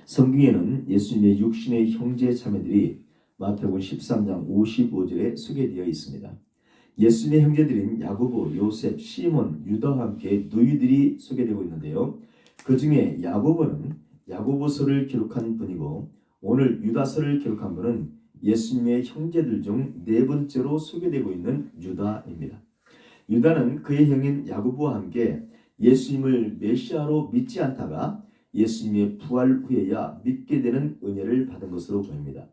성경에는 예수님의 육신의 형제 자매들이 마태복음 13장 55절에 소개되어 있습니다. 예수님의 형제들인 야고보, 요셉, 시몬, 유다와 함께 누이들이 소개되고 있는데요. 그 중에 야고보는 야고보서를 기록한 분이고 오늘 유다서를 기록한 분은 예수님의 형제들 중 네 번째로 소개되고 있는 유다입니다. 유다는 그의 형인 야고보와 함께 예수님을 메시아로 믿지 않다가 예수님의 부활 후에야 믿게 되는 은혜를 받은 것으로 보입니다.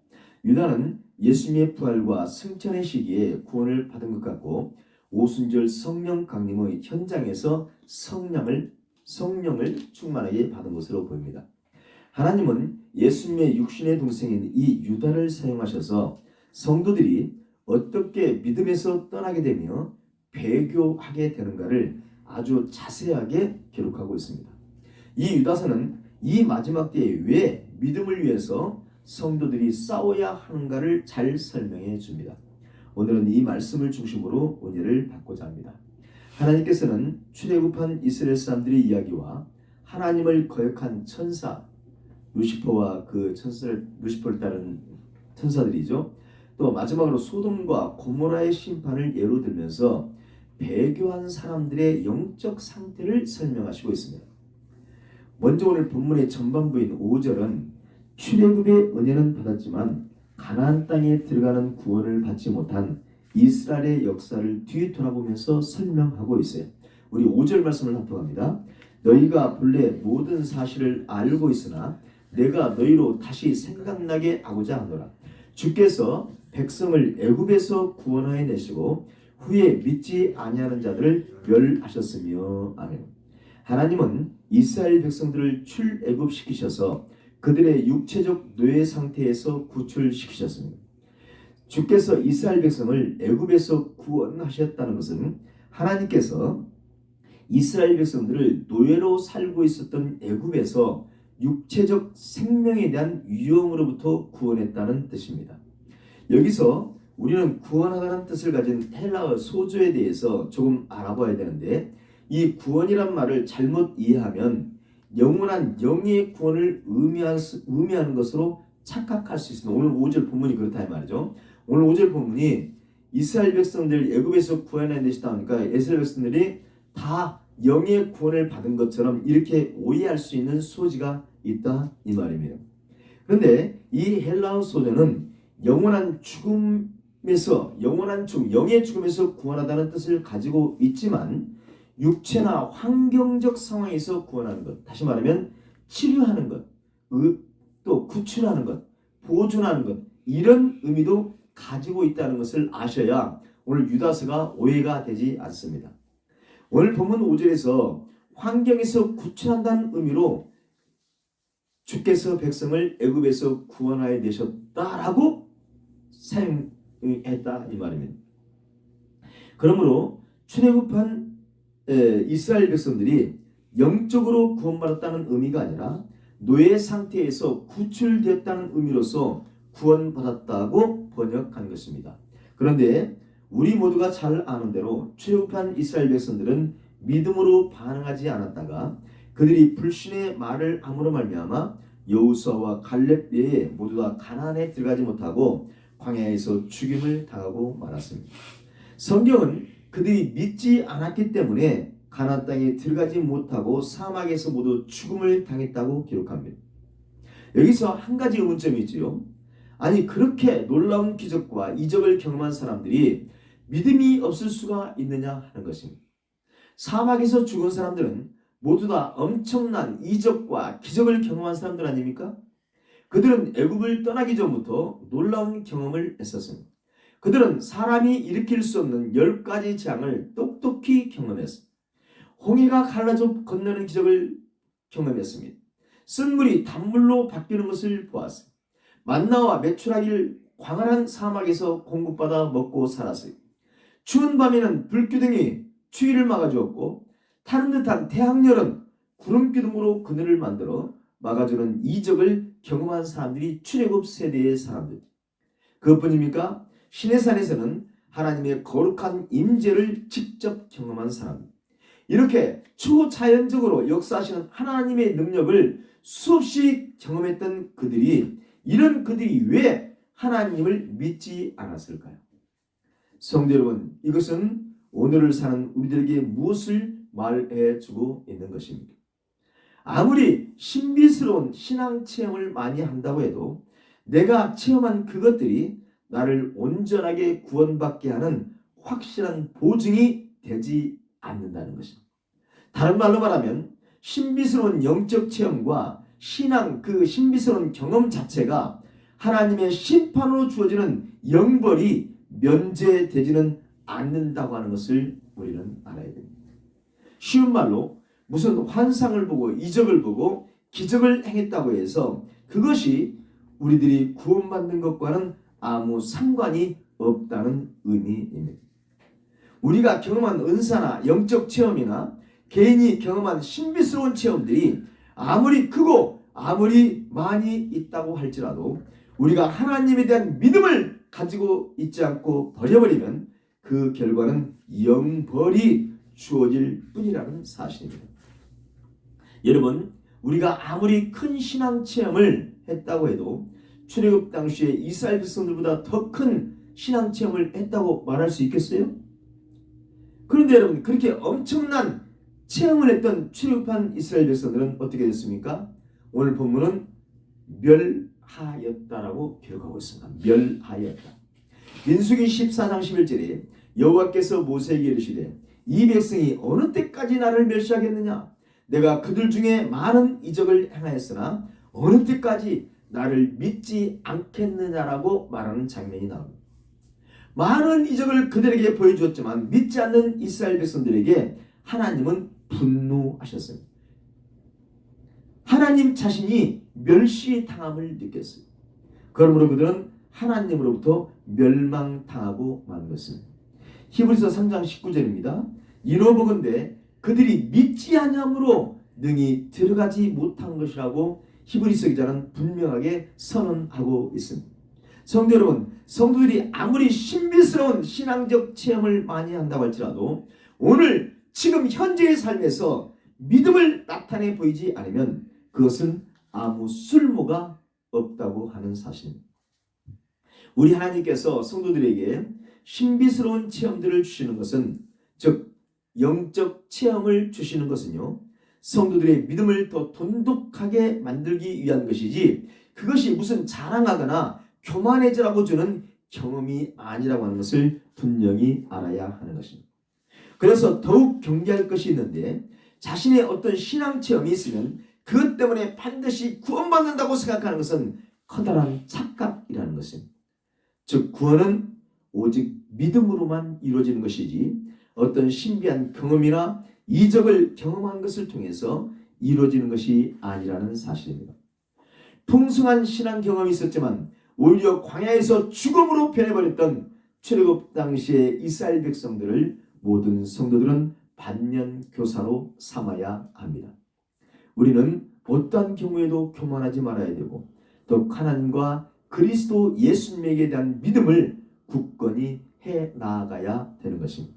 유다는 예수님의 부활과 승천의 시기에 구원을 받은 것 같고 오순절 성령 강림의 현장에서 성령을 충만하게 받은 것으로 보입니다. 하나님은 예수님의 육신의 동생인 이 유다를 사용하셔서 성도들이 어떻게 믿음에서 떠나게 되며 배교하게 되는가를 아주 자세하게 기록하고 있습니다. 이 유다서는 이 마지막 때에 왜 믿음을 위해서 성도들이 싸워야 하는가를 잘 설명해 줍니다. 오늘은 이 말씀을 중심으로 은혜를 받고자 합니다. 하나님께서는 출애굽한 이스라엘 사람들의 이야기와 하나님을 거역한 천사 루시퍼와 그 루시퍼를 따른 천사들이죠. 또 마지막으로 소돔과 고모라의 심판을 예로 들면서 배교한 사람들의 영적 상태를 설명하시고 있습니다. 먼저 오늘 본문의 전반부인 5절은 출애굽의 은혜는 받았지만 가나안 땅에 들어가는 구원을 받지 못한 이스라엘의 역사를 뒤돌아보면서 설명하고 있어요. 우리 5절 말씀을 합독합니다. 너희가 본래 모든 사실을 알고 있으나 내가 너희로 다시 생각나게 하고자 하노라. 주께서 백성을 애굽에서 구원하여 내시고 후에 믿지 아니하는 자들을 멸하셨으며 아멘. 하나님은 이스라엘 백성들을 출애굽시키셔서 그들의 육체적 노예 상태에서 구출시키셨습니다. 주께서 이스라엘 백성을 애굽에서 구원하셨다는 것은 하나님께서 이스라엘 백성들을 노예로 살고 있었던 애굽에서 육체적 생명에 대한 위험으로부터 구원했다는 뜻입니다. 여기서 우리는 구원하다는 뜻을 가진 헬라어 소조에 대해서 조금 알아봐야 되는데 이 구원이란 말을 잘못 이해하면 영원한 영의 구원을 의미하는 것으로 착각할 수 있습니다. 오늘 5절 본문이 그렇다 이 말이죠. 오늘 5절 본문이 이스라엘 백성들 애굽에서 구원해 내시다 하니까 이스라엘 백성들이 다 영의 구원을 받은 것처럼 이렇게 오해할 수 있는 소지가 있다 이 말입니다. 그런데 이 헬라어 소조는 영원한 죽음에서 영의 죽음에서 구원하다는 뜻을 가지고 있지만 육체나 환경적 상황에서 구원하는 것, 다시 말하면 치료하는 것, 또 구출하는 것, 보존하는 것, 이런 의미도 가지고 있다는 것을 아셔야 오늘 유다서가 오해가 되지 않습니다. 오늘 본문 5절에서 환경에서 구출한다는 의미로 주께서 백성을 애굽에서 구원하여 내셨다라고 사용했다 이 말입니다. 그러므로 출애굽한 이스라엘 백성들이 영적으로 구원받았다는 의미가 아니라 노예 상태에서 구출되었다는 의미로서 구원받았다고 번역한 것입니다. 그런데 우리 모두가 잘 아는 대로 출애굽한 이스라엘 백성들은 믿음으로 반응하지 않았다가 그들이 불신의 말을 함으로 말미암아 여호수아와 갈렙 외에 모두 다 가나안에 들어가지 못하고 광야에서 죽임을 당하고 말았습니다. 성경은 그들이 믿지 않았기 때문에 가나안 땅에 들어가지 못하고 사막에서 모두 죽음을 당했다고 기록합니다. 여기서 한 가지 의문점이 있지요. 아니 그렇게 놀라운 기적과 이적을 경험한 사람들이 믿음이 없을 수가 있느냐 하는 것입니다. 사막에서 죽은 사람들은 모두 다 엄청난 이적과 기적을 경험한 사람들 아닙니까? 그들은 애굽을 떠나기 전부터 놀라운 경험을 했었습니다. 그들은 사람이 일으킬 수 없는 10가지 재앙을 똑똑히 경험했습니다. 홍해가 갈라져 건너는 기적을 경험했습니다. 쓴 물이 단물로 바뀌는 것을 보았습니다. 만나와 메추라기를 광활한 사막에서 공급받아 먹고 살았어요. 추운 밤에는 불기둥이 추위를 막아주었고 타는 듯한 태양열은 구름기둥으로 그늘을 만들어 막아주는 이적을 경험한 사람들이 출애굽 세대의 사람들. 그것뿐입니까? 시내산에서는 하나님의 거룩한 임재를 직접 경험한 사람. 이렇게 초자연적으로 역사하시는 하나님의 능력을 수없이 경험했던 그들이 왜 하나님을 믿지 않았을까요? 성도 여러분, 이것은 오늘을 사는 우리들에게 무엇을 말해주고 있는 것입니까? 아무리 신비스러운 신앙 체험을 많이 한다고 해도 내가 체험한 그것들이 나를 온전하게 구원받게 하는 확실한 보증이 되지 않는다는 것입니다. 다른 말로 말하면 신비스러운 영적 체험과 신앙 그 신비스러운 경험 자체가 하나님의 심판으로 주어지는 영벌이 면제되지는 않는다고 하는 것을 우리는 알아야 됩니다. 쉬운 말로 무슨 환상을 보고 이적을 보고 기적을 행했다고 해서 그것이 우리들이 구원받는 것과는 아무 상관이 없다는 의미입니다. 우리가 경험한 은사나 영적 체험이나 개인이 경험한 신비스러운 체험들이 아무리 크고 아무리 많이 있다고 할지라도 우리가 하나님에 대한 믿음을 가지고 있지 않고 버려버리면 그 결과는 영벌이 주어질 뿐이라는 사실입니다. 여러분, 우리가 아무리 큰 신앙 체험을 했다고 해도 출애굽 당시에 이스라엘 백성들보다 더 큰 신앙 체험을 했다고 말할 수 있겠어요? 그런데 여러분, 그렇게 엄청난 체험을 했던 출애굽한 이스라엘 백성들은 어떻게 됐습니까? 오늘 본문은 멸하였다라고 기록하고 있습니다. 멸하였다. 민수기 14장 11절에 여호와께서 모세에게 이르시되 이 백성이 어느 때까지 나를 멸시하겠느냐? 내가 그들 중에 많은 이적을 행하였으나 어느 때까지 나를 믿지 않겠느냐라고 말하는 장면이 나옵니다. 많은 이적을 그들에게 보여주었지만 믿지 않는 이스라엘 백성들에게 하나님은 분노하셨어요. 하나님 자신이 멸시당함을 느꼈어요. 그러므로 그들은 하나님으로부터 멸망당하고 만 것입니다. 히브리서 3장 19절입니다. 이로보건대 그들이 믿지 아니함으로 능히 들어가지 못한 것이라고 히브리서 기자는 분명하게 선언하고 있습니다. 성도 여러분, 성도들이 아무리 신비스러운 신앙적 체험을 많이 한다고 할지라도 오늘 지금 현재의 삶에서 믿음을 나타내 보이지 않으면 그것은 아무 쓸모가 없다고 하는 사실입니다. 우리 하나님께서 성도들에게 신비스러운 체험들을 주시는 것은 즉 영적 체험을 주시는 것은요, 성도들의 믿음을 더 돈독하게 만들기 위한 것이지 그것이 무슨 자랑하거나 교만해지라고 주는 경험이 아니라고 하는 것을 분명히 알아야 하는 것입니다. 그래서 더욱 경계할 것이 있는데 자신의 어떤 신앙 체험이 있으면 그것 때문에 반드시 구원받는다고 생각하는 것은 커다란 착각이라는 것입니다. 즉 구원은 오직 믿음으로만 이루어지는 것이지 어떤 신비한 경험이나 이적을 경험한 것을 통해서 이루어지는 것이 아니라는 사실입니다. 풍성한 신앙 경험이 있었지만 오히려 광야에서 죽음으로 변해버렸던 출애굽 당시의 이스라엘 백성들을 모든 성도들은 반면교사로 삼아야 합니다. 우리는 어떠한 경우에도 교만하지 말아야 되고 더욱 하나님과 그리스도 예수님에게 대한 믿음을 굳건히 해 나아가야 되는 것입니다.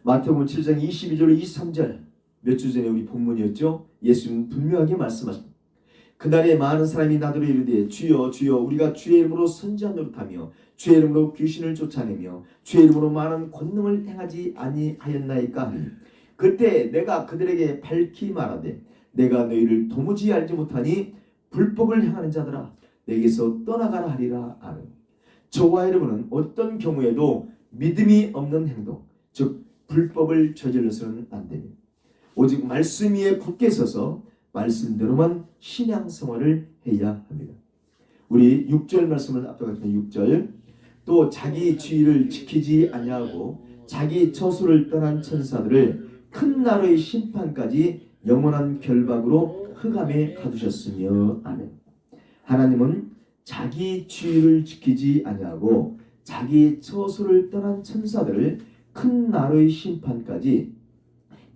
마태복음 7장 22절 23절 몇 주 전에 우리 본문이었죠. 예수님은 분명하게 말씀하십니다. 그날에 많은 사람이 나더러 이르되 주여 주여 우리가 주의 이름으로 선지한 노릇하며 주의 이름으로 귀신을 쫓아내며 주의 이름으로 많은 권능을 행하지 아니하였나이까 하니 그때 내가 그들에게 밝히 말하되 내가 너희를 도무지 알지 못하니 불법을 행하는 자들아 내게서 떠나가라 하리라 하는. 저와 여러분은 어떤 경우에도 믿음이 없는 행동 즉 불법을 저질러서는 안 됩니다. 오직 말씀 위에 굳게 서서 말씀대로만 신앙생활을 해야 합니다. 우리 6절 말씀을 앞서갔던 6절 또 자기 주의를 지키지 아니하고 자기 처소를 떠난 천사들을 큰 나라의 심판까지 영원한 결박으로 흑암에 가두셨으며 아멘. 하나님은 자기 주의를 지키지 아니하고 자기 처소를 떠난 천사들을 큰 나라의 심판까지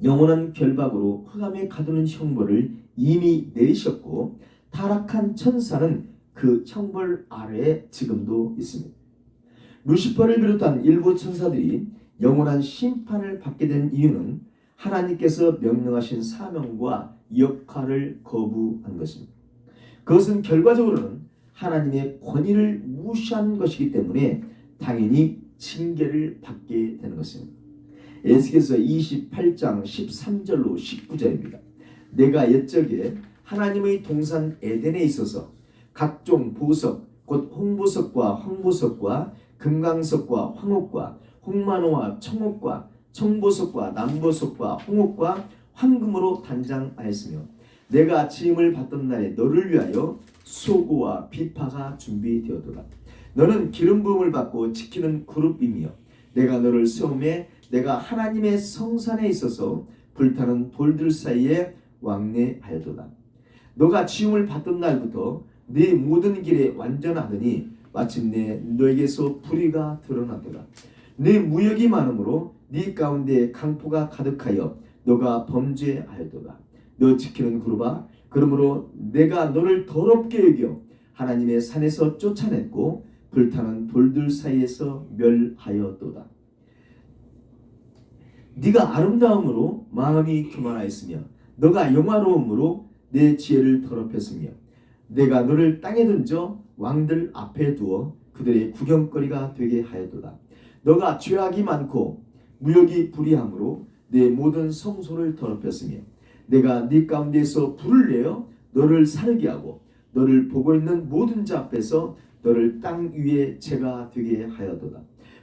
영원한 결박으로 흑암에 가두는 형벌을 이미 내리셨고 타락한 천사는 그 형벌 아래에 지금도 있습니다. 루시퍼를 비롯한 일부 천사들이 영원한 심판을 받게 된 이유는 하나님께서 명령하신 사명과 역할을 거부한 것입니다. 그것은 결과적으로는 하나님의 권위를 무시한 것이기 때문에 당연히 징계를 받게 되는 것입니다. 에스겔서 28장 13절로 19절입니다. 내가 옛적에 하나님의 동산 에덴에 있어서 각종 보석 곧 홍보석과 황보석과 금강석과 황옥과 홍만호와 청옥과 청보석과 남보석과 홍옥과 황금으로 단장하였으며 내가 지음을 받던 날에 너를 위하여 소고와 비파가 준비되었도다. 너는 기름 부음을 받고 지키는 그룹이며 내가 너를 세움에 내가 하나님의 성산에 있어서 불타는 돌들 사이에 왕래하였도다. 너가 지음을 받던 날부터 네 모든 길에 완전하더니 마침내 너에게서 불의가 드러났도다. 네 무역이 많으므로 네 가운데 강포가 가득하여 너가 범죄하였도다. 너 지키는 그룹아, 그러므로 내가 너를 더럽게 여겨 하나님의 산에서 쫓아냈고 불타는 돌들 사이에서 멸하였도다. 네가 아름다움으로 마음이 교만하였으며 너가 영화로움으로 내 지혜를 더럽혔으며 내가 너를 땅에 던져 왕들 앞에 두어 그들의 구경거리가 되게 하였도다. 너가 죄악이 많고 무역이 불의함으로 내 모든 성소를 더럽혔으며 내가 네 가운데서 불을 내어 너를 사르게 하고 너를 보고 있는 모든 자 앞에서 너를 땅 위에 재가 되게 하였도다.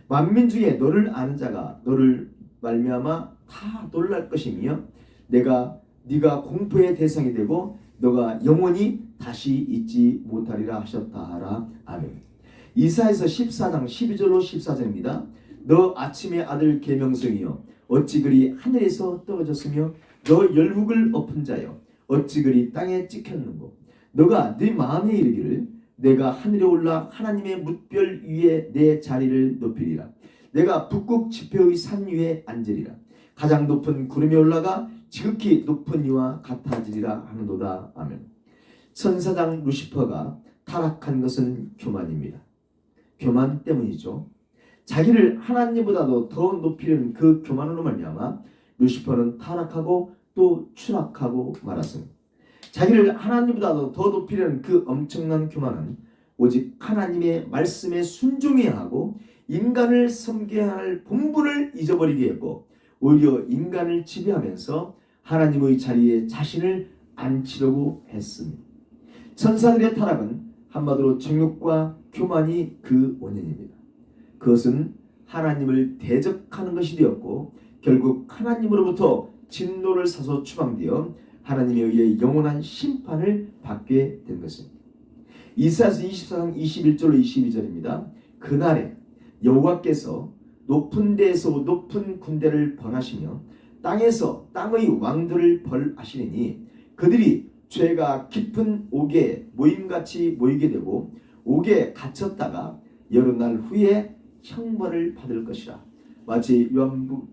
만민 중에 너를 아는 자가 너를 말미암아 다 놀랄 것이며 네가 공포의 대상이 되고 너가 영원히 다시 잊지 못하리라 하셨다 하라. 아멘. 이사야서 14장 12절로 14절입니다. 너 아침의 아들 계명성이여 어찌 그리 하늘에서 떨어졌으며 너 열국을 엎은 자여 어찌 그리 땅에 찍혔는고 너가 네 마음에 이르기를 내가 하늘에 올라 하나님의 뭇별 위에 내 자리를 높이리라. 내가 북극 지표의 산 위에 앉으리라. 가장 높은 구름에 올라가 지극히 높은 이와 같아지리라 하는도다. 아멘. 천사장 루시퍼가 타락한 것은 교만입니다. 교만 때문이죠. 자기를 하나님보다도 더 높이려는 그 교만으로 말미암아 루시퍼는 타락하고 또 추락하고 말았습니다. 자기를 하나님보다도 더 높이려는 그 엄청난 교만은 오직 하나님의 말씀에 순종해야 하고 인간을 섬겨야 할 본분을 잊어버리게 했고 오히려 인간을 지배하면서 하나님의 자리에 자신을 앉히려고 했습니다. 천사들의 타락은 한마디로 정욕과 교만이 그 원인입니다. 그것은 하나님을 대적하는 것이 되었고 결국 하나님으로부터 진노를 사서 추방되어 하나님에 의해 영원한 심판을 받게 된 것입니다. 이사야서 24장 21절로 22절입니다. 그날에 여호와께서 높은 데에서 높은 군대를 벌하시며 땅에서 땅의 왕들을 벌하시리니 그들이 죄가 깊은 옥에 모임같이 모이게 되고 옥에 갇혔다가 여러 날 후에 형벌을 받을 것이라. 마치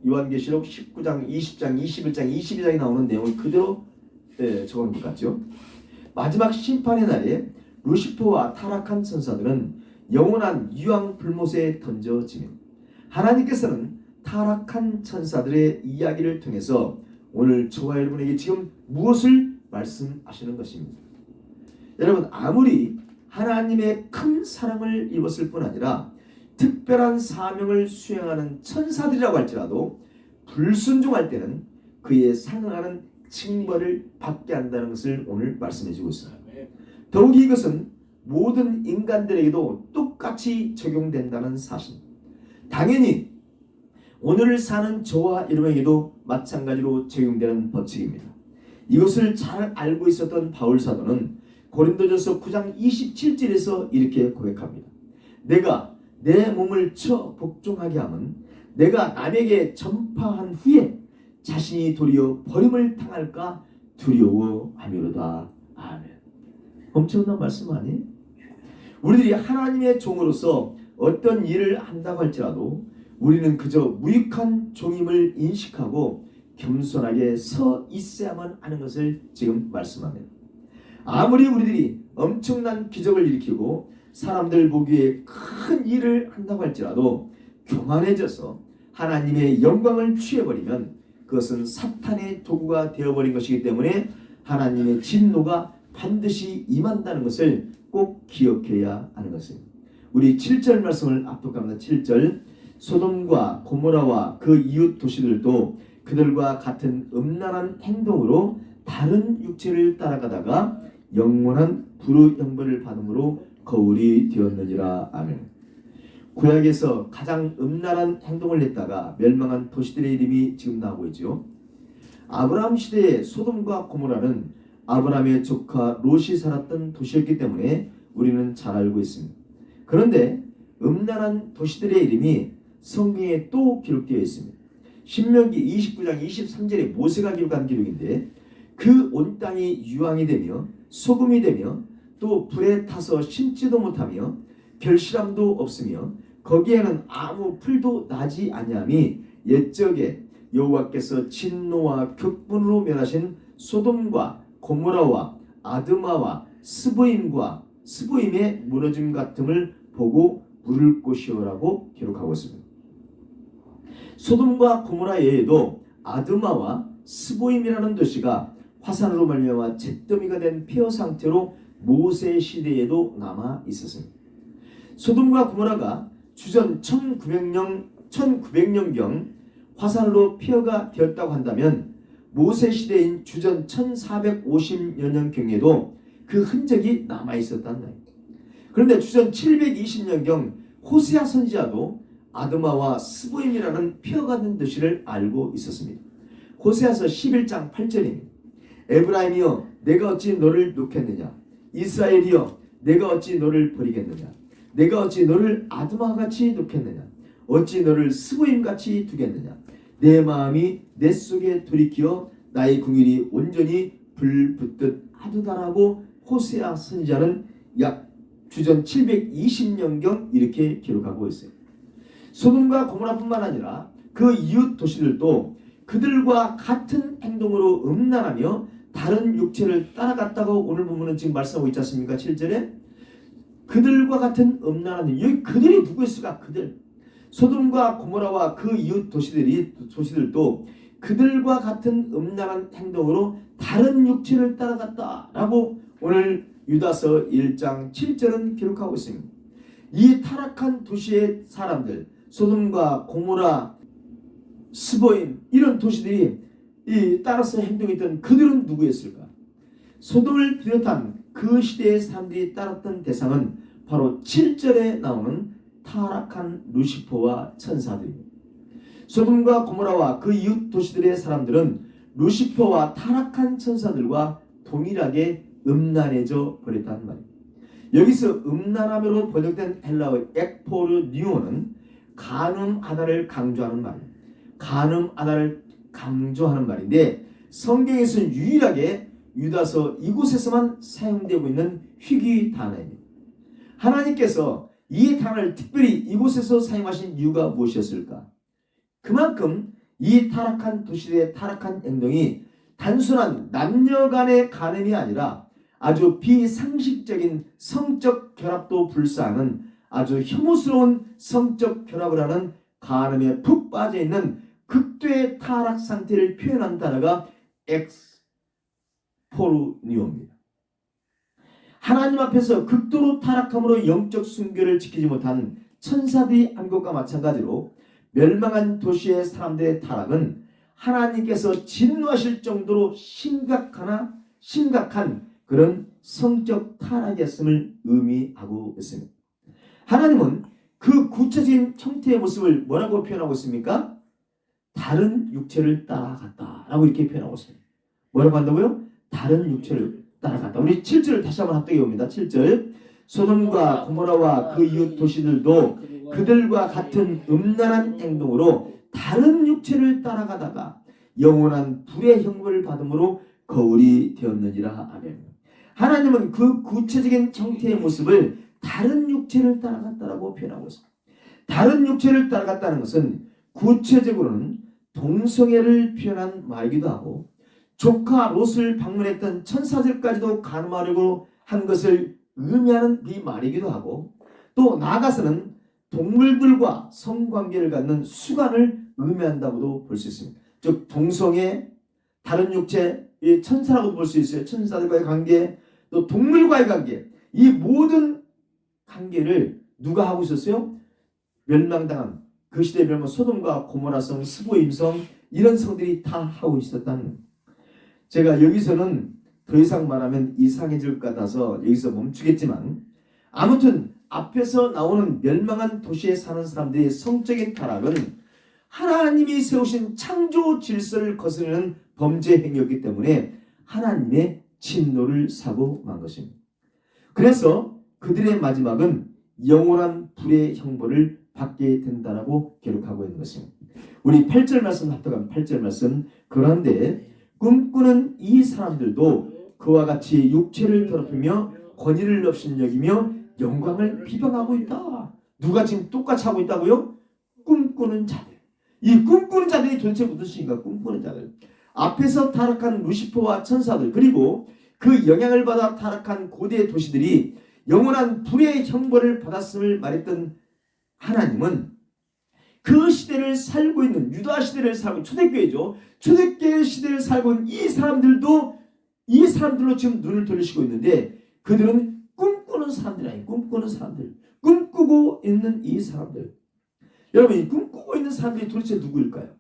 요한계시록 19장, 20장, 21장, 22장에 나오는 내용을 그대로 적은 것 같죠. 마지막 심판의 날에 루시퍼와 타락한 천사들은 영원한 유황 불못에 던져지며 하나님께서는 타락한 천사들의 이야기를 통해서 오늘 저와 여러분에게 지금 무엇을 말씀하시는 것입니다. 여러분, 아무리 하나님의 큰 사랑을 입었을 뿐 아니라 특별한 사명을 수행하는 천사들이라고 할지라도 불순종할 때는 그에 상응하는 징벌을 받게 한다는 것을 오늘 말씀해 주고 있습니다. 더욱이 이것은 모든 인간들에게도 똑같이 적용된다는 사실. 당연히 오늘을 사는 저와 여러분에게도 마찬가지로 적용되는 법칙입니다. 이것을 잘 알고 있었던 바울 사도는 고린도전서 9장 27절에서 이렇게 고백합니다. 내가 내 몸을 쳐 복종하게 함은 내가 남에게 전파한 후에 자신이 도리어 버림을 당할까 두려워함이로다. 아멘. 엄청난 말씀 아니에요? 우리들이 하나님의 종으로서 어떤 일을 한다고 할지라도 우리는 그저 무익한 종임을 인식하고 겸손하게 서 있어야만 하는 것을 지금 말씀합니다. 아무리 우리들이 엄청난 기적을 일으키고 사람들 보기에 큰 일을 한다고 할지라도 교만해져서 하나님의 영광을 취해버리면 그것은 사탄의 도구가 되어버린 것이기 때문에 하나님의 진노가 반드시 임한다는 것을 꼭 기억해야 하는 것입니다. 우리 7절 말씀을 압독합니다. 7절 소돔과 고모라와 그 이웃 도시들도 그들과 같은 음란한 행동으로 다른 육체를 따라가다가 영원한 불의 형벌을 받음으로 거울이 되었느니라. 아멘. 구약에서 가장 음란한 행동을 했다가 멸망한 도시들의 이름이 지금 나오고 있죠. 아브라함 시대의 소돔과 고모라는 아브라함의 조카 롯이 살았던 도시였기 때문에 우리는 잘 알고 있습니다. 그런데 음란한 도시들의 이름이 성경에 또 기록되어 있습니다. 신명기 29장 23절에 모세가 기록한 기록인데 그 온 땅이 유황이 되며 소금이 되며 또 불에 타서 심지도 못하며 결실함도 없으며 거기에는 아무 풀도 나지 아니함이 옛적에 여호와께서 진노와 극분으로 멸하신 소돔과 고모라와 아드마와 스보임의 무너짐 같음을 보고 물을 곳이오라고 기록하고 있습니다. 소돔과 고모라 외에도 아드마와 스보임이라는 도시가 화산으로 말미암아 잿더미가 된 폐허 상태로 모세 시대에도 남아 있었습니다. 소돔과 고모라가 주전 1900년경 화산으로 폐허가 되었다고 한다면 모세 시대인 주전 1450여 년경에도 그 흔적이 남아 있었다는 거예요. 그런데 주전 720년경 호세아 선지자도 아드마와 스보임이라는 폐허가 된 도시를 알고 있었습니다. 호세아서 11장 8절입니다. 에브라임이여 내가 어찌 너를 놓겠느냐, 이스라엘이여 내가 어찌 너를 버리겠느냐, 내가 어찌 너를 아드마같이 놓겠느냐, 어찌 너를 스보임같이 두겠느냐, 내 마음이 내 속에 돌이키어 나의 궁일이 온전히 불붙듯 하도다라고 호세아 선지자는 약 주전 720년경 이렇게 기록하고 있어요. 소돔과 고모라뿐만 아니라 그 이웃 도시들도 그들과 같은 행동으로 음란하며 다른 육체를 따라갔다고 오늘 본문은 지금 말씀하고 있지 않습니까? 7절에 그들과 같은 음란한 여기 그들이 누구였을까? 그들 소돔과 고모라와 그 이웃 도시들도 그들과 같은 음란한 행동으로 다른 육체를 따라갔다라고 오늘 유다서 1장 7절은 기록하고 있습니다. 이 타락한 도시의 사람들 소돔과 고모라, 스보임 이런 도시들이 따라서 행동했던 그들은 누구였을까? 소돔을 비롯한 그 시대의 사람들이 따랐던 대상은 바로 7절에 나오는 타락한 루시퍼와 천사들입니다. 소돔과 고모라와 그 이웃 도시들의 사람들은 루시퍼와 타락한 천사들과 동일하게 음란해져 버렸다는 말입니다. 여기서 음란함으로 번역된 헬라어 ek포르니오는 간음하다를 강조하는 말입니다. 간음하다를 강조하는 말인데 성경에서는 유일하게 유다서 이곳에서만 사용되고 있는 희귀 단어입니다. 하나님께서 이 단어를 특별히 이곳에서 사용하신 이유가 무엇이었을까? 그만큼 이 타락한 도시의 타락한 행동이 단순한 남녀 간의 간음이 아니라 아주 비상식적인 성적 결합도 불사하는 아주 혐오스러운 성적 결합을 하는 간음에 푹 빠져있는 극도의 타락 상태를 표현한 단어가 엑스포르니오입니다. 하나님 앞에서 극도로 타락함으로 영적 순결을 지키지 못한 천사들이 한 것과 마찬가지로 멸망한 도시의 사람들의 타락은 하나님께서 진노하실 정도로 심각한 그런 성적 타락이었음을 의미하고 있습니다. 하나님은 그 구체적인 형태의 모습을 뭐라고 표현하고 있습니까? 다른 육체를 따라갔다라고 이렇게 표현하고 있습니다. 뭐라고 한다고요? 다른 육체를 따라갔다. 우리 7절을 다시 한번 합독해 봅니다. 7절 소돔과 고모라와 그 이웃 도시들도 그들과 같은 음란한 행동으로 다른 육체를 따라가다가 영원한 불의 형벌을 받음으로 거울이 되었느니라. 아멘. 하나님은 그 구체적인 형태의 모습을 다른 육체를 따라갔다라고 표현하고 있습니다. 다른 육체를 따라갔다는 것은 구체적으로는 동성애를 표현한 말이기도 하고 조카 롯을 방문했던 천사들까지도 간음하려고 한 것을 의미하는 이 말이기도 하고 또 나아가서는 동물들과 성관계를 갖는 수간을 의미한다고도 볼 수 있습니다. 즉 동성애, 다른 육체의 천사라고도 볼 수 있어요. 천사들과의 관계, 또 동물과의 관계, 이 모든 관계를 누가 하고 있었어요? 멸망당한 그 시대의 멸망, 소돔과 고모라성, 스보임성, 이런 성들이 다 하고 있었다는. 제가 여기서는 더 이상 말하면 이상해질 것 같아서 여기서 멈추겠지만, 아무튼 앞에서 나오는 멸망한 도시에 사는 사람들의 성적인 타락은 하나님이 세우신 창조 질서를 거스르는 범죄 행위였기 때문에 하나님의 진노를 사고 만 것입니다. 그래서 그들의 마지막은 영원한 불의 형벌을 받게 된다라고 기록하고 있는 것입니다. 우리 8절 말씀 합독한 8절 말씀. 그런데 꿈꾸는 이 사람들도 그와 같이 육체를 더럽히며 권위를 업신여기며 영광을 비방하고 있다. 누가 지금 똑같이 하고 있다고요? 꿈꾸는 자들. 이 꿈꾸는 자들이 도대체 무슨 뜻인가? 꿈꾸는 자들. 앞에서 타락한 루시퍼와 천사들, 그리고 그 영향을 받아 타락한 고대 도시들이 영원한 불의 형벌을 받았음을 말했던 하나님은 그 시대를 살고 있는, 유다 시대를 살고, 초대교회죠. 초대교회 시대를 살고 있는 이 사람들로 지금 눈을 돌리시고 있는데, 그들은 꿈꾸는 사람들이 아니에요. 꿈꾸는 사람들. 꿈꾸고 있는 이 사람들. 여러분, 이 꿈꾸고 있는 사람들이 도대체 누구일까요?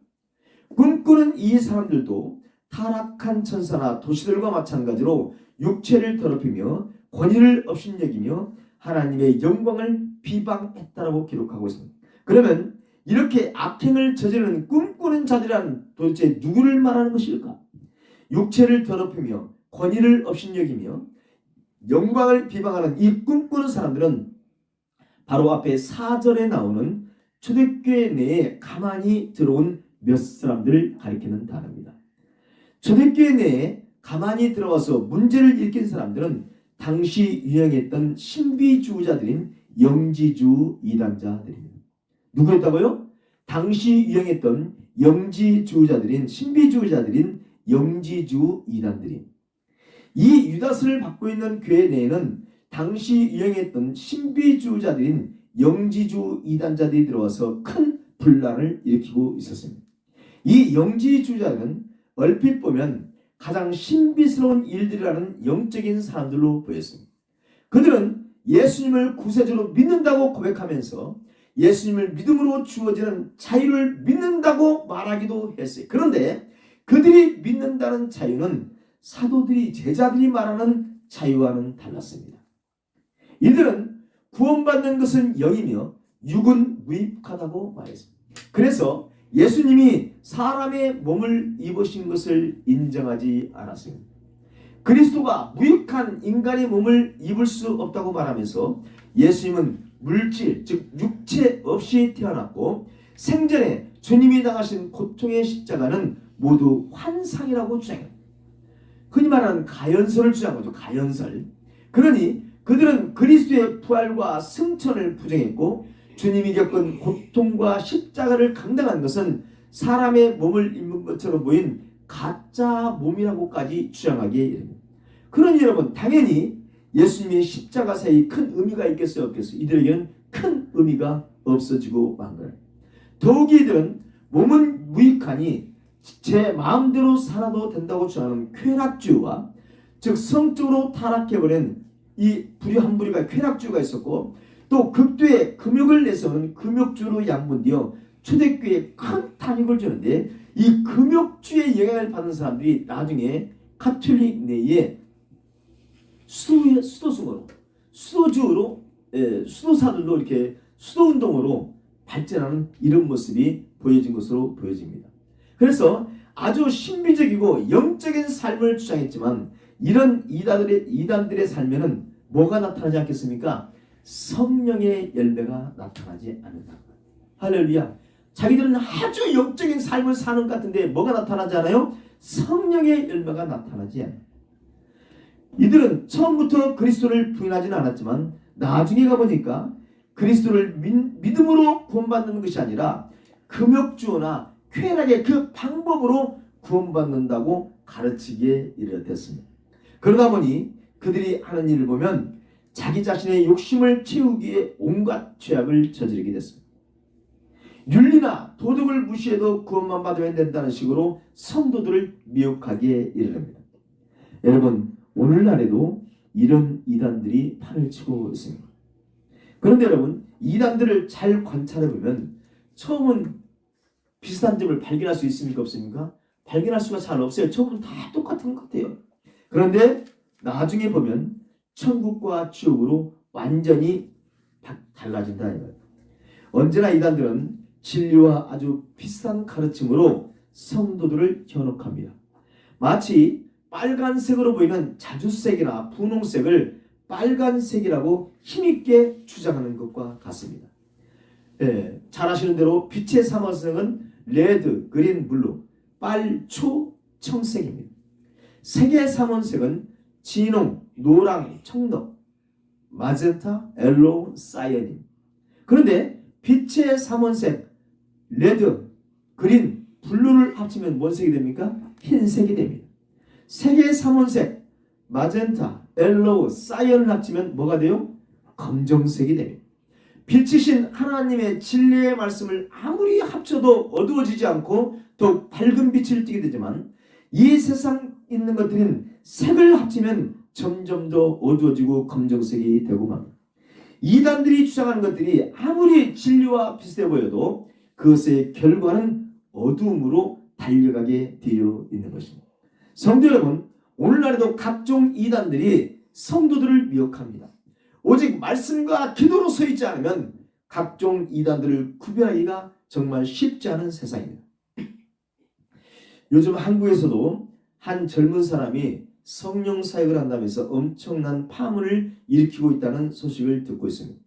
꿈꾸는 이 사람들도 타락한 천사나 도시들과 마찬가지로 육체를 더럽히며 권위를 업신여기며 하나님의 영광을 비방했다라고 기록하고 있습니다. 그러면 이렇게 악행을 저지르는 꿈꾸는 자들이란 도대체 누구를 말하는 것일까? 육체를 더럽히며 권위를 업신여기며 영광을 비방하는 이 꿈꾸는 사람들은 바로 앞에 4절에 나오는 초대교회 내에 가만히 들어온 몇 사람들을 가리키는 단어입니다. 초대교회 내에 가만히 들어와서 문제를 일으킨 사람들은 당시 유행했던 신비주의자들인 영지주 이단자들입니다. 누구였다고요? 당시 유행했던 신비주의자들인 영지주 이단들이. 이 유다서를 받고 있는 교회 내에는 당시 유행했던 신비주의자들인 영지주 이단자들이 들어와서 큰 분란을 일으키고 있었습니다. 이 영지주의자는 얼핏 보면 가장 신비스러운 일들이라는 영적인 사람들로 보였습니다. 그들은 예수님을 구세주로 믿는다고 고백하면서 예수님을 믿음으로 주어지는 자유를 믿는다고 말하기도 했어요. 그런데 그들이 믿는다는 자유는 사도들이, 제자들이 말하는 자유와는 달랐습니다. 이들은 구원받는 것은 영이며 육은 무익하다고 말했습니다. 그래서 예수님이 사람의 몸을 입으신 것을 인정하지 않았습니다. 그리스도가 무익한 인간의 몸을 입을 수 없다고 말하면서 예수님은 물질, 즉 육체 없이 태어났고 생전에 주님이 당하신 고통의 십자가는 모두 환상이라고 주장합니다. 흔히 말하는 가연설을 주장한 거죠. 가연설. 그러니 그들은 그리스도의 부활과 승천을 부정했고 주님이 겪은 고통과 십자가를 감당한 것은 사람의 몸을 입는 것처럼 보인 가짜 몸이라고까지 주장하기에 이릅니다. 그러니 여러분, 당연히 예수님의 십자가사에 큰 의미가 있겠어요, 없겠어요? 이들에게는 큰 의미가 없어지고 만 거예요. 더욱이 이들은 몸은 무익하니 제 마음대로 살아도 된다고 주장하는 쾌락주의와, 즉 성적으로 타락해버린 이 부류 한 부류가 쾌락주의가 있었고, 또 극도의 금욕을 내세우는 금욕주로 양분되어 초대교회에 큰 타격을 주는데, 이 금욕주의 영향을 받은 사람들이 나중에 가톨릭 내에 수도주로 수도사들로 이렇게 수도운동으로 발전하는 이런 모습이 보여진 것으로 보여집니다. 그래서 아주 신비적이고 영적인 삶을 주장했지만 이런 이단들의 삶에는 뭐가 나타나지 않겠습니까? 성령의 열매가 나타나지 않는다. 할렐루야. 자기들은 아주 영적인 삶을 사는 것 같은데 뭐가 나타나지 않아요? 성령의 열매가 나타나지 않아요. 이들은 처음부터 그리스도를 부인하지는 않았지만 나중에 가보니까 그리스도를 믿음으로 구원받는 것이 아니라 금욕주나 쾌락의 그 방법으로 구원받는다고 가르치기에 이르렀습니다. 그러다 보니 그들이 하는 일을 보면 자기 자신의 욕심을 채우기에 온갖 죄악을 저지르게 됐습니다. 윤리나 도덕을 무시해도 구원만 받으면 된다는 식으로 성도들을 미혹하기에 이르릅니다. 여러분, 오늘날에도 이런 이단들이 판을 치고 있습니다. 그런데 여러분, 이단들을 잘 관찰해 보면 처음은 비슷한 점을 발견할 수 있습니까? 없습니까? 발견할 수가 잘 없어요. 처음은 다 똑같은 것 같아요. 그런데 나중에 보면 천국과 지옥으로 완전히 달라진다. 언제나 이단들은 진리와 아주 비슷한 가르침으로 성도들을 현혹합니다. 마치 빨간색으로 보이는 자주색이나 분홍색을 빨간색이라고 힘있게 주장하는 것과 같습니다. 잘 아시는 대로 빛의 삼원색은 레드, 그린, 블루, 빨초, 청색입니다. 색의 삼원색은 진홍, 노랑, 청록, 마젠타, 옐로우, 사이언입니다. 그런데 빛의 삼원색 레드, 그린, 블루를 합치면 뭔 색이 됩니까? 흰색이 됩니다. 색의 삼원색 마젠타, 옐로우, 사이언을 합치면 뭐가 돼요? 검정색이 됩니다. 빛이신 하나님의 진리의 말씀을 아무리 합쳐도 어두워지지 않고 더 밝은 빛을 띠게 되지만 이 세상 있는 것들은 색을 합치면 점점 더 어두워지고 검정색이 되고 맙니다. 이단들이 주장하는 것들이 아무리 진리와 비슷해 보여도 그것의 결과는 어두움으로 달려가게 되어 있는 것입니다. 성도 여러분, 오늘날에도 각종 이단들이 성도들을 미혹합니다. 오직 말씀과 기도로 서 있지 않으면 각종 이단들을 구별하기가 정말 쉽지 않은 세상입니다. 요즘 한국에서도 한 젊은 사람이 성령 사역을 한다면서 엄청난 파문을 일으키고 있다는 소식을 듣고 있습니다.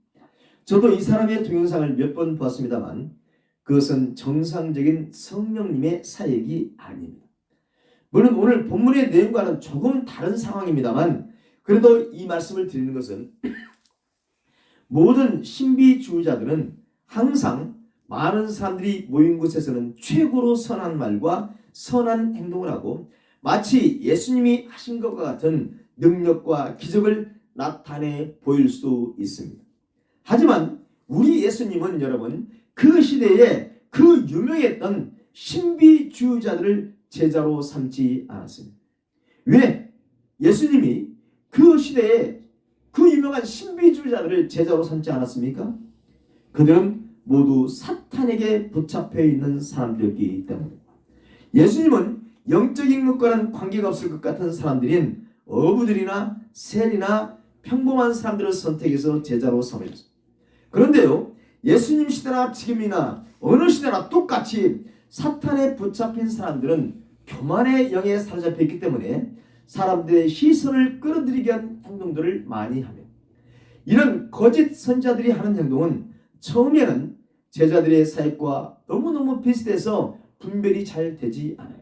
저도 이 사람의 동영상을 몇 번 보았습니다만 그것은 정상적인 성령님의 사역이 아닙니다. 물론 오늘 본문의 내용과는 조금 다른 상황입니다만 그래도 이 말씀을 드리는 것은 모든 신비주의자들은 항상 많은 사람들이 모인 곳에서는 최고로 선한 말과 선한 행동을 하고 마치 예수님이 하신 것과 같은 능력과 기적을 나타내 보일 수 있습니다. 하지만 우리 예수님은 여러분 그 시대에 그 유명했던 신비주의자들을 제자로 삼지 않았습니다. 왜? 예수님이 그 시대에 그 유명한 신비주의자들을 제자로 삼지 않았습니까? 그들은 모두 사탄에게 붙잡혀 있는 사람들이었기 때문에 예수님은 영적인 것과는 관계가 없을 것 같은 사람들인 어부들이나 셀이나 평범한 사람들을 선택해서 제자로 삼으셨습니다. 그런데요, 예수님 시대나 지금이나 어느 시대나 똑같이 사탄에 붙잡힌 사람들은 교만의 영에 사로잡혀 있기 때문에 사람들의 시선을 끌어들이기 위한 행동들을 많이 합니다. 이런 거짓 선자들이 하는 행동은 처음에는 제자들의 사역과 너무너무 비슷해서 분별이 잘 되지 않아요.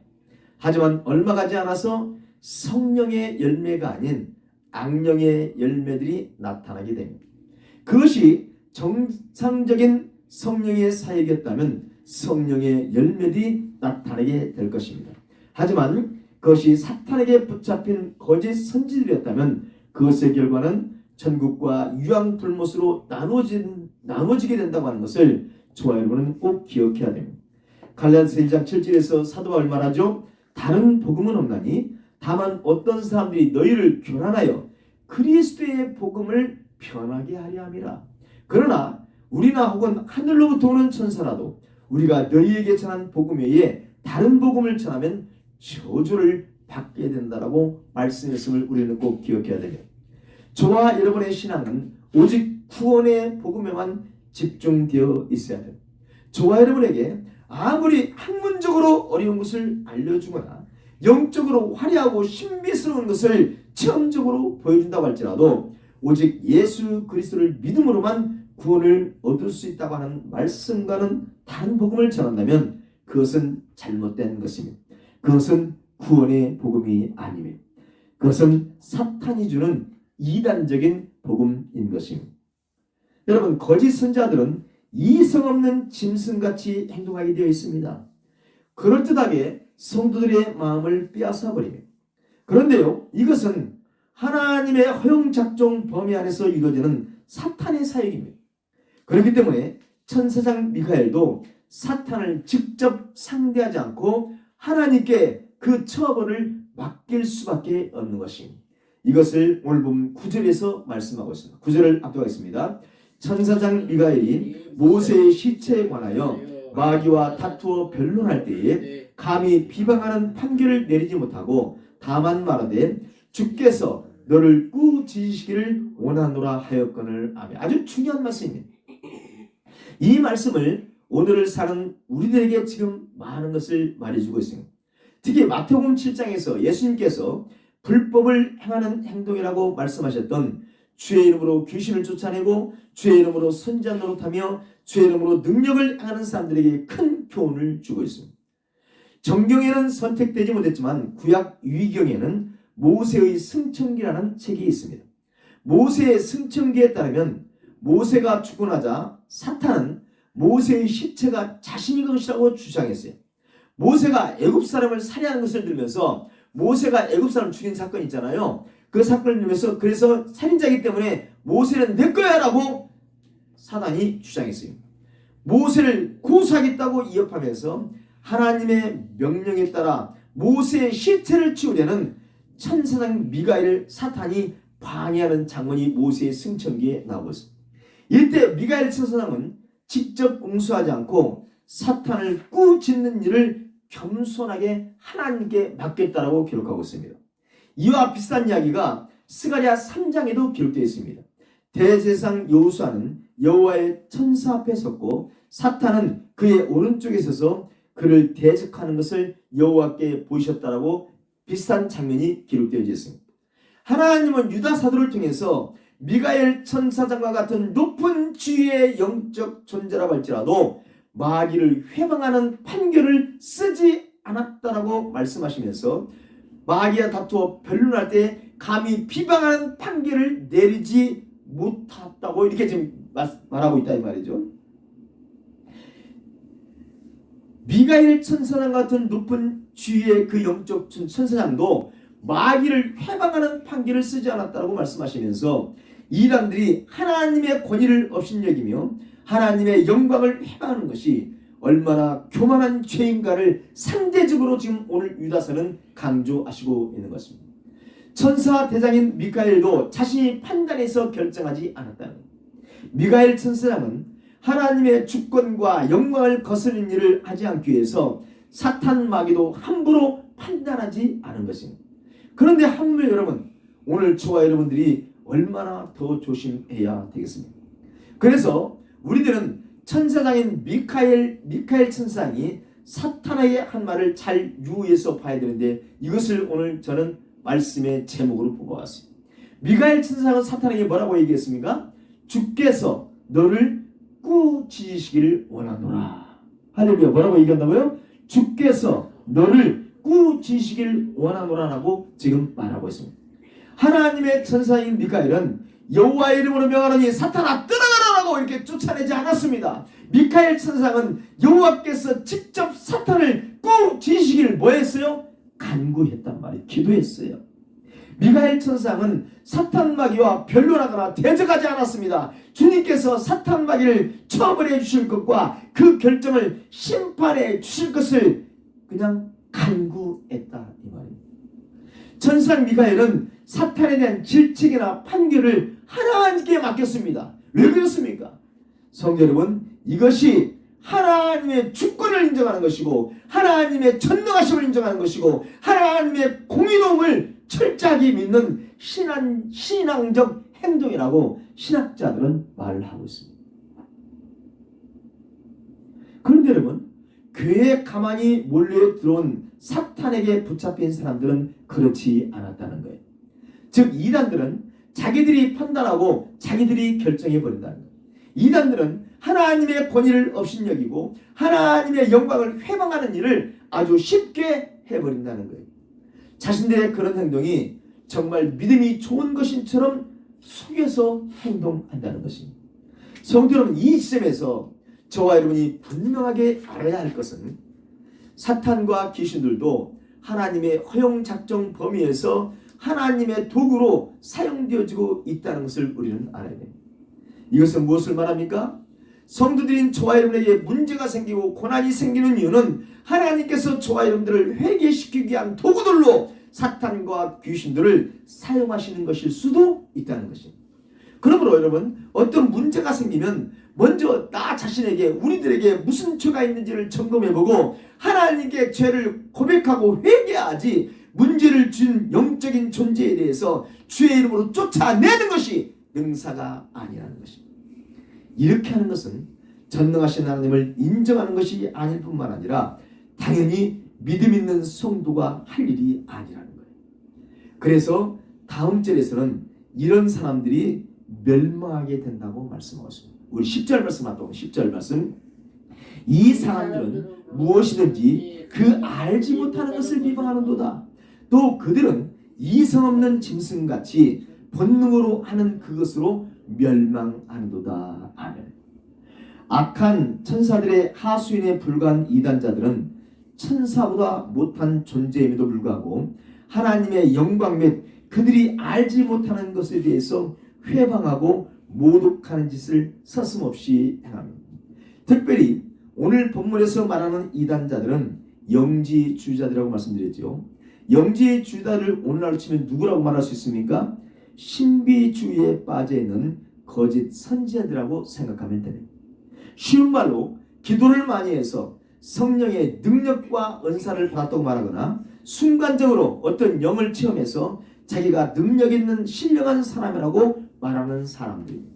하지만 얼마 가지 않아서 성령의 열매가 아닌 악령의 열매들이 나타나게 됩니다. 그것이 정상적인 성령의 사역이었다면 성령의 열매들이 나타나게 될 것입니다. 하지만 그것이 사탄에게 붙잡힌 거짓 선지들이었다면 그것의 결과는 천국과 유황불못으로 나눠지게 된다고 하는 것을 저와 여러분은 꼭 기억해야 됩니다. 갈라디아서 1장 7절에서 사도 바울이 말하죠. 다른 복음은 없나니 다만 어떤 사람들이 너희를 교란하여 그리스도의 복음을 변하게 하려 함이라. 그러나 우리나 혹은 하늘로부터 오는 천사라도 우리가 너희에게 전한 복음 외에 다른 복음을 전하면 저주를 받게 된다라고 말씀했음을 우리는 꼭 기억해야 됩니다. 저와 여러분의 신앙은 오직 구원의 복음에만 집중되어 있어야 됩니다. 저와 여러분에게 아무리 학문적으로 어려운 것을 알려주거나 영적으로 화려하고 신비스러운 것을 체험적으로 보여준다고 할지라도 오직 예수 그리스도를 믿음으로만 구원을 얻을 수 있다고 하는 말씀과는 다른 복음을 전한다면 그것은 잘못된 것입니다. 그것은 구원의 복음이 아닙니다. 그것은 사탄이 주는 이단적인 복음인 것입니다. 여러분, 거짓 선자들은 이성 없는 짐승같이 행동하게 되어 있습니다. 그럴듯하게 성도들의 마음을 빼앗아 버립니다. 그런데요, 이것은 하나님의 허용작정 범위 안에서 이루어지는 사탄의 사역입니다. 그렇기 때문에 천사장 미카엘도 사탄을 직접 상대하지 않고 하나님께 그 처벌을 맡길 수밖에 없는 것입니다. 이것을 오늘 본 9절에서 말씀하고 있습니다. 9절을 압도하겠습니다. 천사장 미가엘이 모세의 시체에 관하여 마귀와 다투어 변론할 때에 감히 비방하는 판결을 내리지 못하고 다만 말하되 주께서 너를 꾸짖으시기를 원하노라 하였거늘. 아멘. 아주 중요한 말씀입니다. 이 말씀을 오늘을 사는 우리들에게 지금 많은 것을 말해주고 있습니다. 특히 마태복음 7장에서 예수님께서 불법을 행하는 행동이라고 말씀하셨던 주의 이름으로 귀신을 쫓아내고 주의 이름으로 선지자 노릇하며 주의 이름으로 능력을 행하는 사람들에게 큰 교훈을 주고 있습니다. 정경에는 선택되지 못했지만 구약 유희경에는 모세의 승천기라는 책이 있습니다. 모세의 승천기에 따르면 모세가 죽고 나자 사탄은 모세의 시체가 자신의 것이라고 주장했어요. 모세가 애굽 사람을 살해하는 것을 들으면서 모세가 애굽 사람을 죽인 사건이 있잖아요. 그 사건을 들으면서 그래서 살인자이기 때문에 모세는 내 거야 라고 사단이 주장했어요. 모세를 고소하겠다고 이협하면서 하나님의 명령에 따라 모세의 시체를 치우려는 천사장 미가엘을 사탄이 방해하는 장면이 모세의 승천기에 나오고 있습니다. 이때 미가엘 천사장은 직접 응수하지 않고 사탄을 꾸짖는 일을 겸손하게 하나님께 맡겼다라고 기록하고 있습니다. 이와 비슷한 이야기가 스가랴 3장에도 기록되어 있습니다. 대제사장 여호수아는 여호와의 천사 앞에 섰고 사탄은 그의 오른쪽에 서서 그를 대적하는 것을 여호와께 보이셨다라고 비슷한 장면이 기록되어 있습니다. 하나님은 유다 사도를 통해서 미가엘 천사장과 같은 높은 지위의 영적 존재라고 할지라도 마귀를 회방하는 판결을 쓰지 않았다라고 말씀하시면서 마귀와 다투어 변론할 때 감히 비방하는 판결을 내리지 못했다고 이렇게 지금 말하고 있다 이 말이죠. 미가엘 천사장 같은 높은 지위의 그 영적 천사장도 마귀를 회방하는 판결을 쓰지 않았다고 말씀하시면서 이단들이 하나님의 권위를 업신여기며 하나님의 영광을 회방하는 것이 얼마나 교만한 죄인가를 상대적으로 지금 오늘 유다서는 강조하시고 있는 것입니다. 천사 대장인 미가엘도 자신이 판단해서 결정하지 않았다는 것. 미가엘 천사장은 하나님의 주권과 영광을 거스르는 일을 하지 않기 위해서 사탄 마귀도 함부로 판단하지 않은 것입니다. 그런데 하물며 여러분, 오늘 저와 여러분들이 얼마나 더 조심해야 되겠습니까? 그래서 우리들은 천사장인 미카엘 천사장이 사탄에게 한 말을 잘 유의해서 봐야 되는데 이것을 오늘 저는 말씀의 제목으로 뽑아왔습니다. 미카엘 천사장은 사탄에게 뭐라고 얘기했습니까? 주께서 너를 꾸짖으시기를 원하노라. 할렐루야. 뭐라고 얘기한다고요? 주께서 너를 꾸짖으시기를 원하노라라고 지금 말하고 있습니다. 하나님의 천사인 미카엘은 여호와의 이름으로 명하노니 사탄아 떠나가라라고 이렇게 쫓아내지 않았습니다. 미카엘 천사장은 여호와께서 직접 사탄을 꾸짖으시기를 뭐 했어요? 간구했단 말이에요. 기도했어요. 미카엘 천사장은 사탄 마귀와 변론하거나 대적하지 않았습니다. 주님께서 사탄 마귀를 처벌해 주실 것과 그 결정을 심판해 주실 것을 그냥 간구했다 이 말입니다. 천사장 미카엘은 사탄에 대한 질책이나 판결을 하나님께 맡겼습니다. 왜 그렇습니까? 성도 여러분, 이것이 하나님의 주권을 인정하는 것이고 하나님의 전능하심을 인정하는 것이고 하나님의 공의로움을 철저하게 믿는 신앙적 행동이라고 신학자들은 말을 하고 있습니다. 그런데 여러분, 교회에 가만히 몰려 들어온 사탄에게 붙잡힌 사람들은 그렇지 않았다는 거예요. 즉 이단들은 자기들이 판단하고 자기들이 결정해버린다는 거예요. 이단들은 하나님의 권위를 업신여기고 하나님의 영광을 회방하는 일을 아주 쉽게 해버린다는 거예요. 자신들의 그런 행동이 정말 믿음이 좋은 것인처럼 속여서 행동한다는 것입니다. 성도 여러분, 이 지점에서 저와 여러분이 분명하게 알아야 할 것은 사탄과 귀신들도 하나님의 허용 작정 범위에서 하나님의 도구로 사용되어지고 있다는 것을 우리는 알아야 됩니다. 이것은 무엇을 말합니까? 성도들인 저와 여러분에게 문제가 생기고 고난이 생기는 이유는 하나님께서 저와 여러분들을 회개시키기 위한 도구들로 사탄과 귀신들을 사용하시는 것일 수도 있다는 것입니다. 그러므로 여러분, 어떤 문제가 생기면 먼저 나 자신에게, 우리들에게 무슨 죄가 있는지를 점검해보고 하나님께 죄를 고백하고 회개하지, 문제를 준 영적인 존재에 대해서 주의 이름으로 쫓아내는 것이 능사가 아니라는 것입니다. 이렇게 하는 것은 전능하신 하나님을 인정하는 것이 아닐 뿐만 아니라 당연히 믿음 있는 성도가 할 일이 아니라는 거예요. 그래서 다음 절에서는 이런 사람들이 멸망하게 된다고 말씀하고 있습니다. 우리 10절 말씀 하도록 10절 말씀. 이 사람들은 무엇이든지 그 알지 못하는 것을 비방하는도다. 또 그들은 이성 없는 짐승같이 본능으로 하는 그것으로 멸망하는도다. 아멘. 악한 천사들의 하수인에 불과한 이단자들은 천사보다 못한 존재임에도 불구하고 하나님의 영광 및 그들이 알지 못하는 것에 대해서 회방하고 모독하는 짓을 서슴없이 행합니다. 특별히 오늘 본문에서 말하는 이단자들은 영지주의자들이라고 말씀드렸죠. 영지주의자를 오늘날로 치면 누구라고 말할 수 있습니까? 신비주의에 빠져있는 거짓 선지자들이라고 생각하면 됩니다. 쉬운 말로 기도를 많이 해서 성령의 능력과 은사를 받았다고 말하거나 순간적으로 어떤 영을 체험해서 자기가 능력 있는 신령한 사람이라고 말하는 사람들입니다.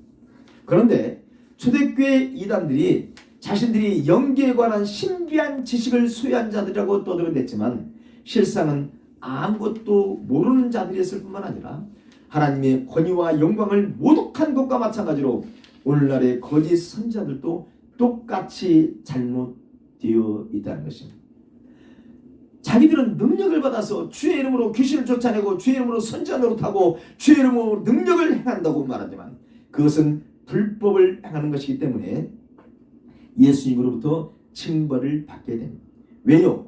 그런데 초대교회 이단들이 자신들이 영계에 관한 신비한 지식을 소유한 자들이라고 떠들어댔지만 실상은 아무것도 모르는 자들이었을 뿐만 아니라 하나님의 권위와 영광을 모독한 것과 마찬가지로 오늘날의 거짓 선지자들도 똑같이 잘못되어 있다는 것입니다. 자기들은 능력을 받아서 주의 이름으로 귀신을 쫓아내고 주의 이름으로 선지자 노릇하고 주의 이름으로 능력을 행한다고 말하지만 그것은 불법을 행하는 것이기 때문에 예수님으로부터 징벌을 받게 됩니다. 왜요?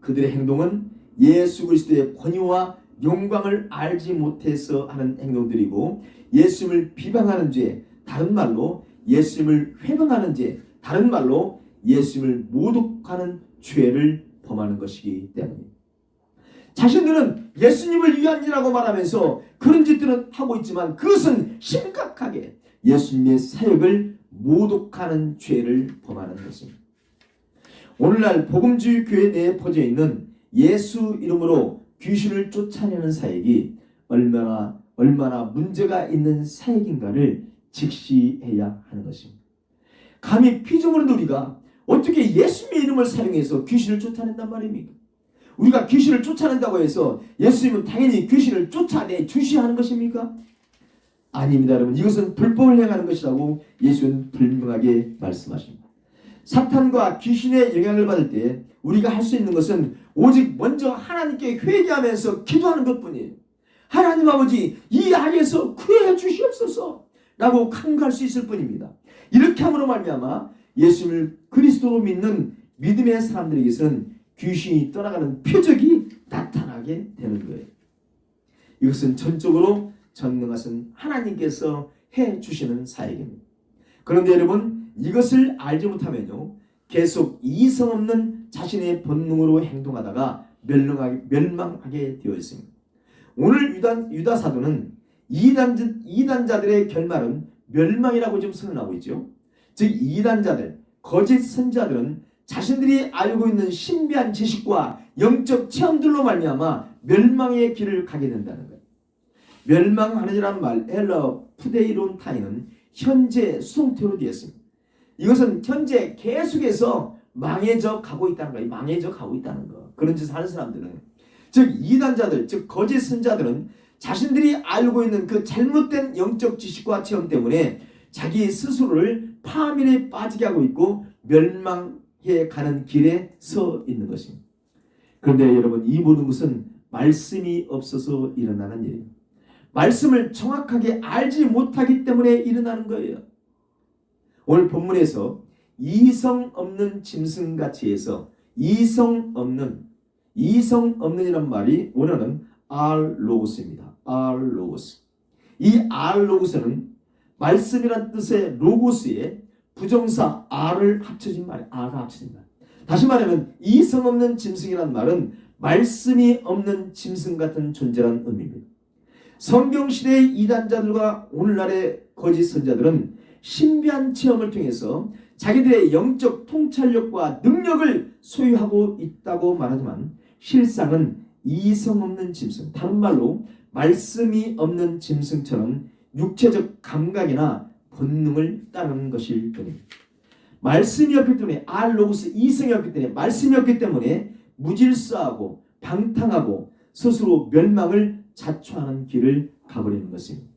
그들의 행동은 예수 그리스도의 권위와 영광을 알지 못해서 하는 행동들이고 예수님을 비방하는 죄, 다른 말로 예수님을 회방하는 죄, 다른 말로 예수님을 모독하는 죄를 범하는 것이기 때문입니다. 자신들은 예수님을 위한 일이라고 말하면서 그런 짓들은 하고 있지만 그것은 심각하게 예수님의 사역을 모독하는 죄를 범하는 것입니다. 오늘날 복음주의 교회 내에 퍼져 있는 예수 이름으로 귀신을 쫓아내는 사역이 얼마나 문제가 있는 사역인가를 직시해야 하는 것입니다. 감히 피조물인 우리가 어떻게 예수님의 이름을 사용해서 귀신을 쫓아낸단 말입니까? 우리가 귀신을 쫓아낸다고 해서 예수님은 당연히 귀신을 쫓아내 주셔야 하는 것입니까? 아닙니다, 여러분. 이것은 불법을 행하는 것이라고 예수는 분명하게 말씀하십니다. 사탄과 귀신의 영향을 받을 때 우리가 할 수 있는 것은 오직 먼저 하나님께 회개하면서 기도하는 것뿐이에요. 하나님 아버지, 이 악에서 구해 주시옵소서 라고 간구할 수 있을 뿐입니다. 이렇게 함으로 말미암아 예수님을 그리스도로 믿는 믿음의 사람들에게서는 귀신이 떠나가는 표적이 나타나게 되는 거예요. 이것은 전적으로 전능하신 하나님께서 해주시는 사역입니다. 그런데 여러분, 이것을 알지 못하면요 계속 이성 없는 자신의 본능으로 행동하다가 멸망하게 되어 있습니다. 오늘 유다 사도는 이단자들의 결말은 멸망이라고 지금 선언하고 있죠. 즉 이단자들, 거짓 선지자들은 자신들이 알고 있는 신비한 지식과 영적 체험들로 말미암아 멸망의 길을 가게 된다는 거예요. 멸망하느니란 말, 헬라어 푸데이론타이는 현재 수동태로 되었습니다. 이것은 현재 계속해서 망해져 가고 있다는 거예요. 망해져 가고 있다는 거. 그런 짓을 하는 사람들은, 즉 이단자들, 즉 거짓 선지자들은 자신들이 알고 있는 그 잘못된 영적 지식과 체험 때문에 자기 스스로를 파멸에 빠지게 하고 있고 멸망해 가는 길에 서 있는 것입니다. 그런데 여러분, 이 모든 것은 말씀이 없어서 일어나는 일이에요. 말씀을 정확하게 알지 못하기 때문에 일어나는 거예요. 오늘 본문에서 이성 없는 짐승같이 해서 이성 없는이란 말이 원어는 알로고스입니다. 알로고스. 이 알로고스는 말씀이란 뜻의 로고스에 부정사 아를 합쳐진 말이에요. 아가 합쳐진 말. 다시 말하면 이성 없는 짐승이란 말은 말씀이 없는 짐승 같은 존재란 의미입니다. 성경시대의 이단자들과 오늘날의 거짓 선자들은 신비한 체험을 통해서 자기들의 영적 통찰력과 능력을 소유하고 있다고 말하지만 실상은 이성 없는 짐승, 다른 말로 말씀이 없는 짐승처럼 육체적 감각이나 본능을 따르는 것일 뿐입니다. 말씀이 없기 때문에 알로고스 이성이 없기 때문에 말씀이 없기 때문에 무질서하고 방탕하고 스스로 멸망을 자초하는 길을 가버리는 것입니다.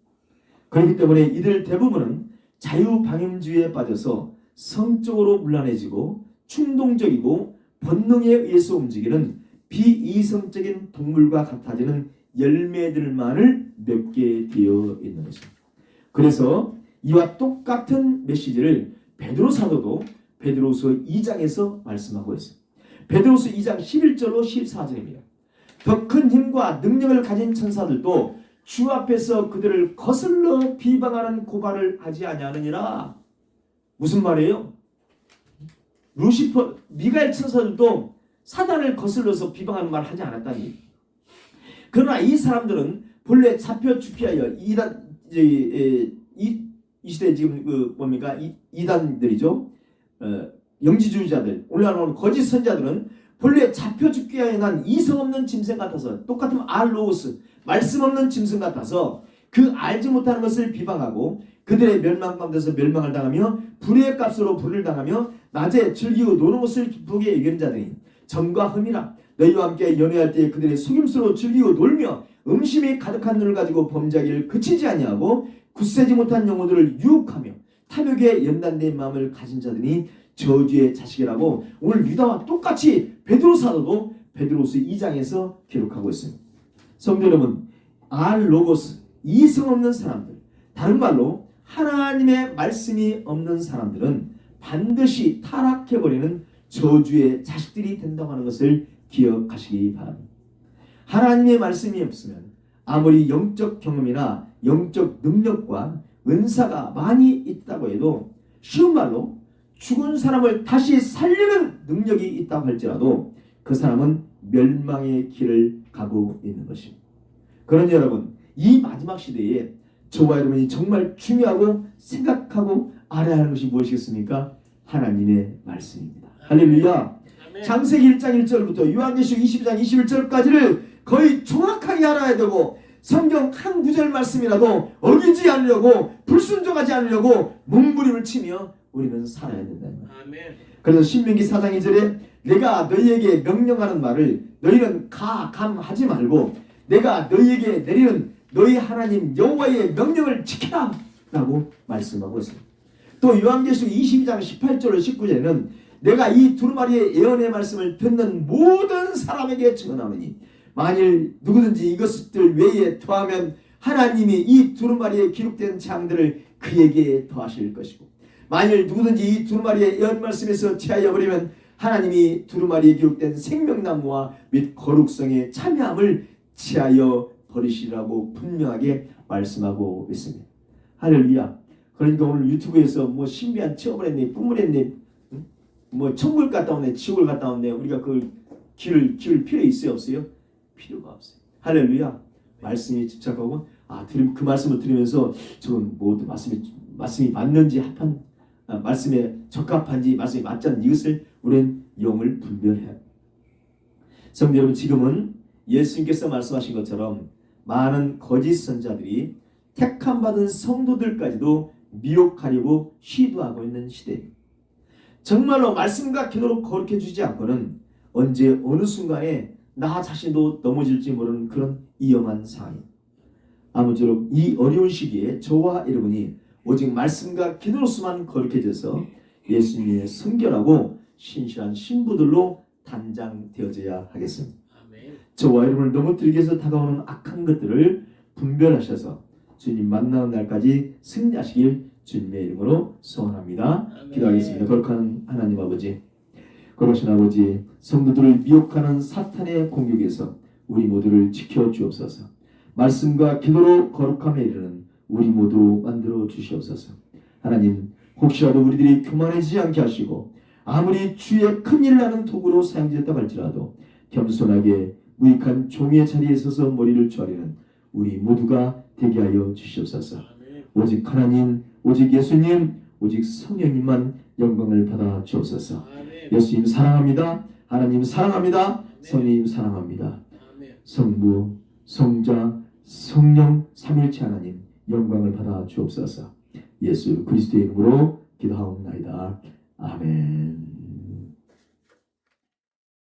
그렇기 때문에 이들 대부분은 자유방임주의에 빠져서 성적으로 문란해지고 충동적이고 본능에 의해서 움직이는 비이성적인 동물과 같아지는 열매들만을 맺게 되어 있는 것입니다. 그래서 이와 똑같은 메시지를 베드로 사도도 베드로서 2장에서 말씀하고 있습니다. 베드로서 2장 11절로 14절입니다. 더 큰 힘과 능력을 가진 천사들도 주 앞에서 그들을 거슬러 비방하는 고발을 하지 아니하느니라. 무슨 말이에요? 루시퍼, 미가엘 천사들도 사단을 거슬러서 비방하는 말을 하지 않았다니. 그러나 이 사람들은 본래 잡혀 죽기 위하여 이 시대 지금 뭡니까? 이단들이죠. 영지주의자들, 오늘날 거짓 선자들은 본래 잡혀 죽기 위하여 난 이성 없는 짐승 같아서, 똑같으면 알로우스, 말씀 없는 짐승 같아서 그 알지 못하는 것을 비방하고 그들의 멸망 가운데서 멸망을 당하며 불의의 값으로 불을 당하며 낮에 즐기고 노는 것을 기쁘게 여기는 자들이 점과 흠이라. 너희와 함께 연애할 때 그들의 속임수로 즐기고 놀며 음심이 가득한 눈을 가지고 범죄하기를 그치지 아니하고 굳세지 못한 영혼들을 유혹하며 탐욕에 연단된 마음을 가진 자들이 저주의 자식이라고 오늘 유다와 똑같이 베드로 사도도 베드로서 2장에서 기록하고 있습니다. 성도 여러분, 알로고스, 이성 없는 사람들, 다른 말로 하나님의 말씀이 없는 사람들은 반드시 타락해버리는 저주의 자식들이 된다고 하는 것을 기억하시기 바랍니다. 하나님의 말씀이 없으면 아무리 영적 경험이나 영적 능력과 은사가 많이 있다고 해도 쉬운 말로 죽은 사람을 다시 살리는 능력이 있다고 할지라도 그 사람은 멸망의 길을 가고 있는 것입니다. 그러니 여러분, 이 마지막 시대에 저와 여러분이 정말 중요하고 생각하고 알아야 하는 것이 무엇이겠습니까? 하나님의 말씀입니다. 할렐루야. 창세기 1장 1절부터 요한계시록 22장 21절까지를 거의 정확하게 알아야 되고 성경 한 구절 말씀이라도 어기지 않으려고 불순종하지 않으려고 몸부림을 치며 우리는 살아야 된다는 거예요. 그래서 신명기 4장 2절에 내가 너희에게 명령하는 말을 너희는 감하지 말고 내가 너희에게 내리는 너희 하나님 여호와의 명령을 지켜라 라고 말씀하고 있습니다. 또 요한계시록 22장 18절로 19절에는 내가 이 두루마리의 예언의 말씀을 듣는 모든 사람에게 증언하노니 만일 누구든지 이것들 외에 더하면 하나님이 이 두루마리에 기록된 장들을 그에게 더하실 것이고 만일 누구든지 이 두루마리의 예언 말씀에서 제하여 버리면 하나님이 두루마리에 기록된 생명나무와 및 거룩성의 참여함을 제하여 버리시라고 분명하게 말씀하고 있습니다. 할렐루야. 그러니까 오늘 유튜브에서 뭐 신비한 체험을 했네, 꿈을 했네, 뭐 천국을 갔다 왔네, 지옥을 갔다 왔네, 우리가 그 길을 필요 있어요, 없어요? 필요가 없어요. 할렐루야. 말씀에 집착하고 그 말씀을 들으면서 저는 모두 말씀이 맞는지 말씀에 적합한지 말씀이 맞지 않는지 이것을 우리는 영을 분별해야 합니다. 성도 여러분, 지금은 예수님께서 말씀하신 것처럼 많은 거짓 선자들이 택함받은 성도들까지도 미혹하려고 시도하고 있는 시대입니다. 정말로 말씀과 기도로 거룩해 주지 않고는 언제 어느 순간에 나 자신도 넘어질지 모르는 그런 위험한 상황입니다. 아무쪼록 이 어려운 시기에 저와 여러분이 오직 말씀과 기도로서만 거룩해져서 예수님의 성결하고 신실한 신부들로 단장되어져야 하겠습니다. 저와 여러분을 넘어뜨리기 위해서 다가오는 악한 것들을 분별하셔서 주님 만나는 날까지 승리하시길 주님의 이름으로 소원합니다. 기도하겠습니다. 거룩한 하나님 아버지, 거룩하신 아버지, 성도들을 미혹하는 사탄의 공격에서 우리 모두를 지켜주옵소서. 말씀과 기도로 거룩함에 이르는 우리 모두 만들어 주시옵소서. 하나님, 혹시라도 우리들이 교만해지지 않게 하시고 아무리 주의 큰 일을 하는 도구로 사용되었다 할지라도 겸손하게 무익한 종의 자리에 서서 머리를 조아리는 우리 모두가 되게 하여 주시옵소서. 오직 하나님, 오직 예수님, 오직 성령님만 영광을 받아 주옵소서. 예수님 사랑합니다. 하나님 사랑합니다. 성령님 사랑합니다. 성부, 성자, 성령 삼일체 하나님 영광을 받아 주옵소서. 예수 그리스도의 이름으로 기도하옵나이다. 아멘.